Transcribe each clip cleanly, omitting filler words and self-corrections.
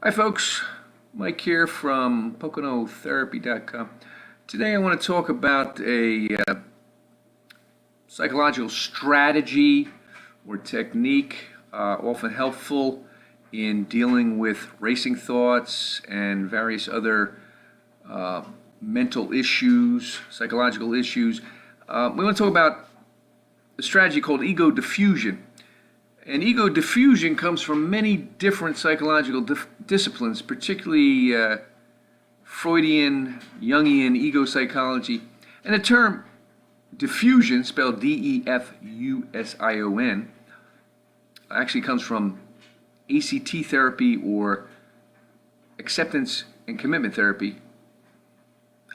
Hi folks, Mike here from pt.1. Today I want to talk about a psychological strategy or technique often helpful in dealing with racing thoughts and various other mental issues, psychological issues. We want to talk about a strategy called ego diffusion. And ego diffusion comes from many different psychological disciplines, particularly Freudian, Jungian ego psychology. And the term diffusion, spelled D-E-F-U-S-I-O-N, actually comes from ACT therapy or acceptance and commitment therapy.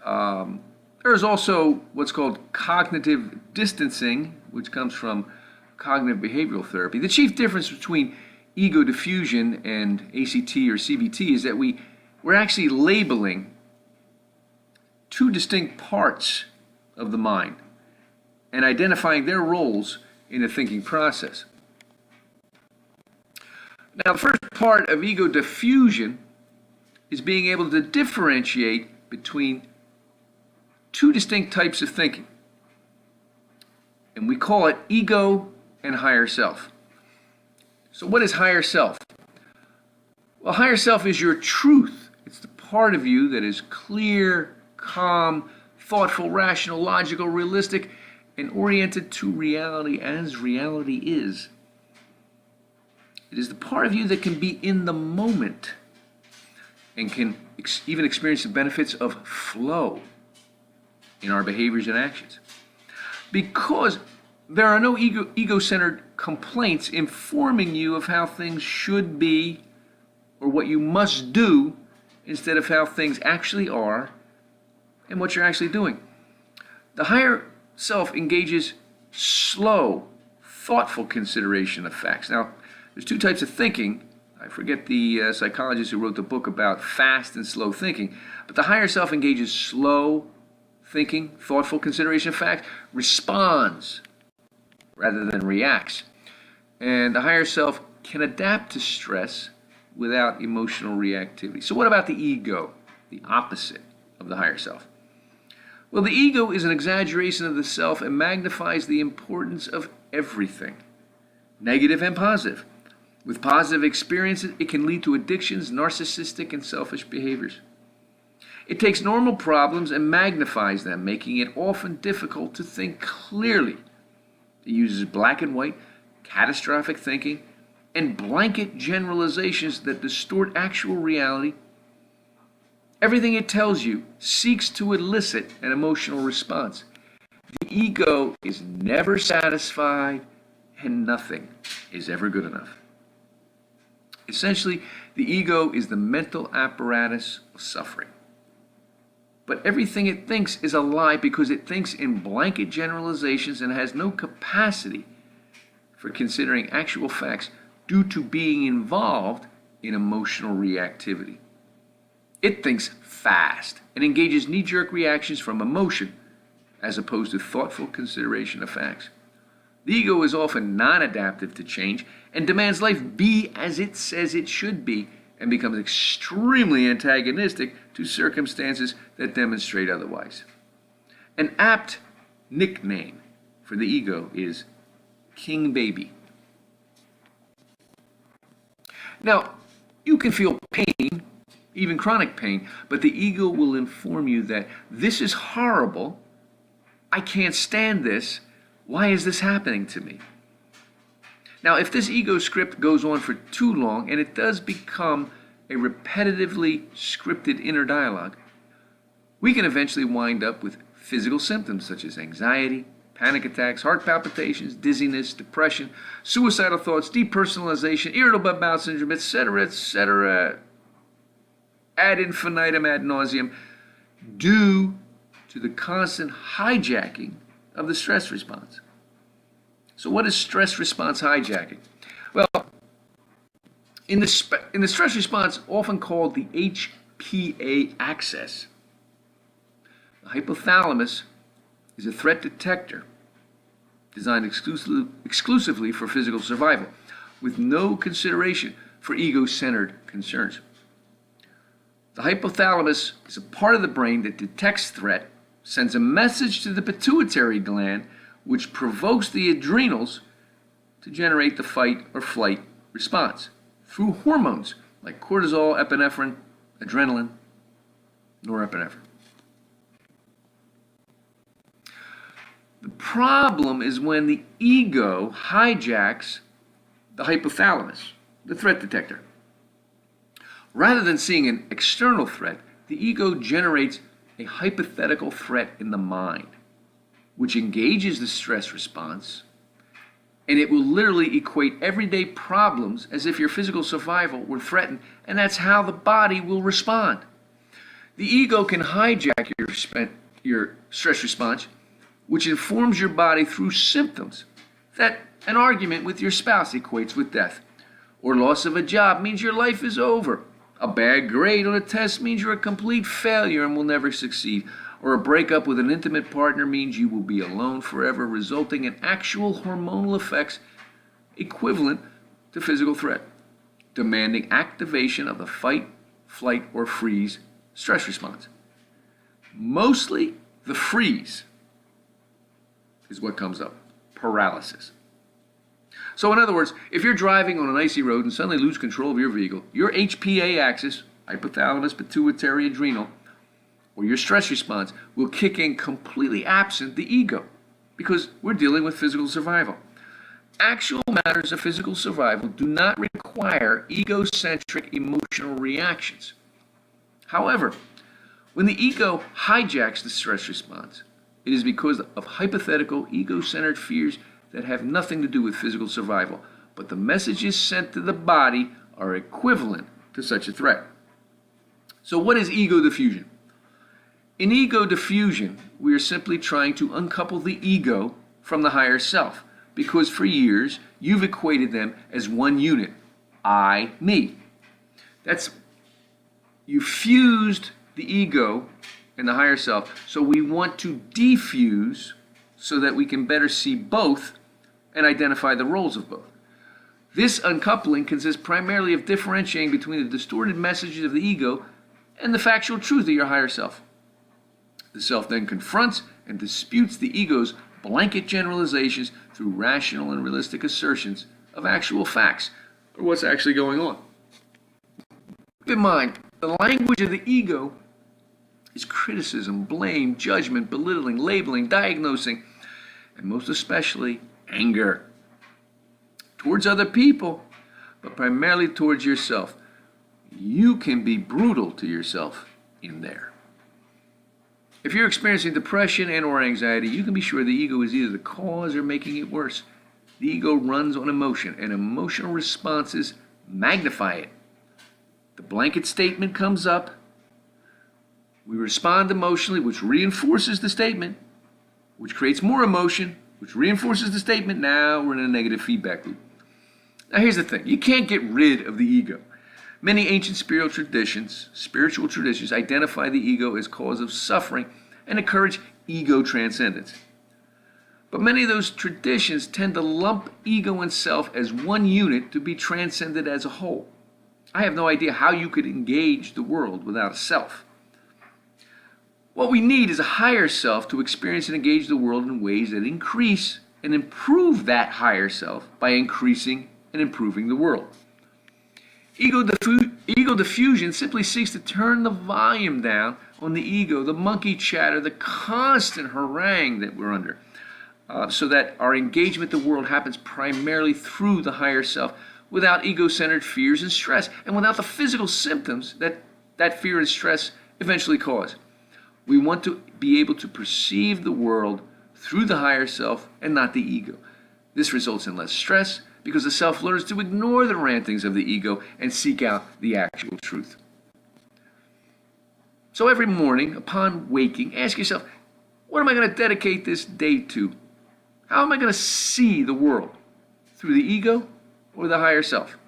There is also what's called cognitive distancing, which comes from cognitive behavioral therapy. The chief difference between ego diffusion and ACT or CBT is that we're actually labeling two distinct parts of the mind and identifying their roles in the thinking process. Now, the first part of ego diffusion is being able to differentiate between two distinct types of thinking. And we call it ego and higher self. So what is higher self? Well, higher self is your truth. It's the part of you that is clear, calm, thoughtful, rational, logical, realistic, and oriented to reality as reality is. It is the part of you that can be in the moment and can even experience the benefits of flow in our behaviors and actions. Because there are no ego-centered complaints informing you of how things should be or what you must do instead of how things actually are and what you're actually doing. The higher self engages slow, thoughtful consideration of facts. Now, there's two types of thinking. I forget the psychologist who wrote the book about fast and slow thinking, but the higher self engages slow thinking, thoughtful consideration of facts, responds rather than reacts. And the higher self can adapt to stress without emotional reactivity. So what about the ego, the opposite of the higher self? Well, the ego is an exaggeration of the self and magnifies the importance of everything, negative and positive. With positive experiences, it can lead to addictions, narcissistic and selfish behaviors. It takes normal problems and magnifies them, making it often difficult to think clearly. It uses black and white, catastrophic thinking, and blanket generalizations that distort actual reality. Everything it tells you seeks to elicit an emotional response. The ego is never satisfied, and nothing is ever good enough. Essentially, the ego is the mental apparatus of suffering. But everything it thinks is a lie because it thinks in blanket generalizations and has no capacity for considering actual facts due to being involved in emotional reactivity. It thinks fast and engages knee-jerk reactions from emotion as opposed to thoughtful consideration of facts. The ego is often non-adaptive to change and demands life be as it says it should be, and becomes extremely antagonistic to circumstances that demonstrate otherwise. An apt nickname for the ego is King Baby. Now, you can feel pain, even chronic pain, but the ego will inform you that this is horrible, I can't stand this, why is this happening to me? Now, if this ego script goes on for too long, and it does become a repetitively scripted inner dialogue, we can eventually wind up with physical symptoms such as anxiety, panic attacks, heart palpitations, dizziness, depression, suicidal thoughts, depersonalization, irritable bowel syndrome, etc., ad infinitum, ad nauseum, due to the constant hijacking of the stress response. So what is stress response hijacking? Well, in the stress response, often called the HPA axis, the hypothalamus is a threat detector designed exclusively for physical survival, with no consideration for ego-centered concerns. The hypothalamus is a part of the brain that detects threat, sends a message to the pituitary gland, which provokes the adrenals to generate the fight or flight response through hormones like cortisol, epinephrine, adrenaline, norepinephrine. The problem is when the ego hijacks the hypothalamus, the threat detector. Rather than seeing an external threat, the ego generates a hypothetical threat in the mind, which engages the stress response, and it will literally equate everyday problems as if your physical survival were threatened, and that's how the body will respond. The ego can hijack your stress response, which informs your body through symptoms that an argument with your spouse equates with death, or loss of a job means your life is over. A bad grade on a test means you're a complete failure and will never succeed, or a breakup with an intimate partner means you will be alone forever, resulting in actual hormonal effects equivalent to physical threat, demanding activation of the fight, flight, or freeze stress response. Mostly the freeze is what comes up, paralysis. So in other words, if you're driving on an icy road and suddenly lose control of your vehicle, your HPA axis, hypothalamus, pituitary, adrenal, or your stress response will kick in completely absent the ego, because we're dealing with physical survival. Actual matters of physical survival do not require egocentric emotional reactions. However, when the ego hijacks the stress response, it is because of hypothetical ego-centered fears that have nothing to do with physical survival, but the messages sent to the body are equivalent to such a threat. So what is ego diffusion? In ego diffusion, we are simply trying to uncouple the ego from the higher self, because for years you've equated them as one unit, I, me. You fused the ego and the higher self, so we want to defuse so that we can better see both and identify the roles of both. This uncoupling consists primarily of differentiating between the distorted messages of the ego and the factual truth of your higher self. The self then confronts and disputes the ego's blanket generalizations through rational and realistic assertions of actual facts, or what's actually going on. Keep in mind, the language of the ego is criticism, blame, judgment, belittling, labeling, diagnosing, and most especially anger towards other people, but primarily towards yourself. You can be brutal to yourself in there. If you're experiencing depression and or anxiety, you can be sure the ego is either the cause or making it worse. The ego runs on emotion, and emotional responses magnify it. The blanket statement comes up. We respond emotionally, which reinforces the statement, which creates more emotion, which reinforces the statement. Now we're in a negative feedback loop. Now here's the thing. You can't get rid of the ego. Many ancient spiritual traditions identify the ego as cause of suffering and encourage ego transcendence. But many of those traditions tend to lump ego and self as one unit to be transcended as a whole. I have no idea how you could engage the world without a self. What we need is a higher self to experience and engage the world in ways that increase and improve that higher self by increasing and improving the world. Ego diffusion simply seeks to turn the volume down on the ego, the monkey chatter, the constant harangue that we're under, so that our engagement with the world happens primarily through the higher self, without ego-centered fears and stress, and without the physical symptoms that fear and stress eventually cause. We want to be able to perceive the world through the higher self and not the ego. This results in less stress because the self learns to ignore the rantings of the ego and seek out the actual truth. So every morning, upon waking, ask yourself, what am I going to dedicate this day to? How am I going to see the world? Through the ego or the higher self?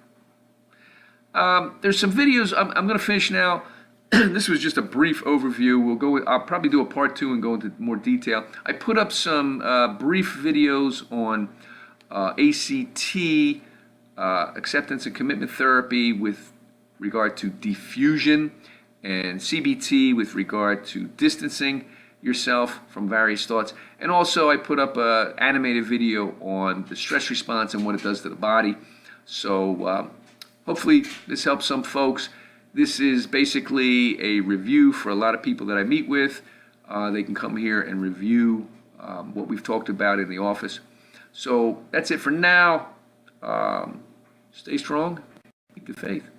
There's some videos. I'm going to finish now. This was just a brief overview. I'll probably do a part 2 and go into more detail. I put up some brief videos on ACT, acceptance and commitment therapy with regard to diffusion, and CBT with regard to distancing yourself from various thoughts. And also I put up an animated video on the stress response and what it does to the body. So hopefully this helps some folks. This is basically a review for a lot of people that I meet with. They can come here and review what we've talked about in the office. So that's it for now. Stay strong, keep the faith.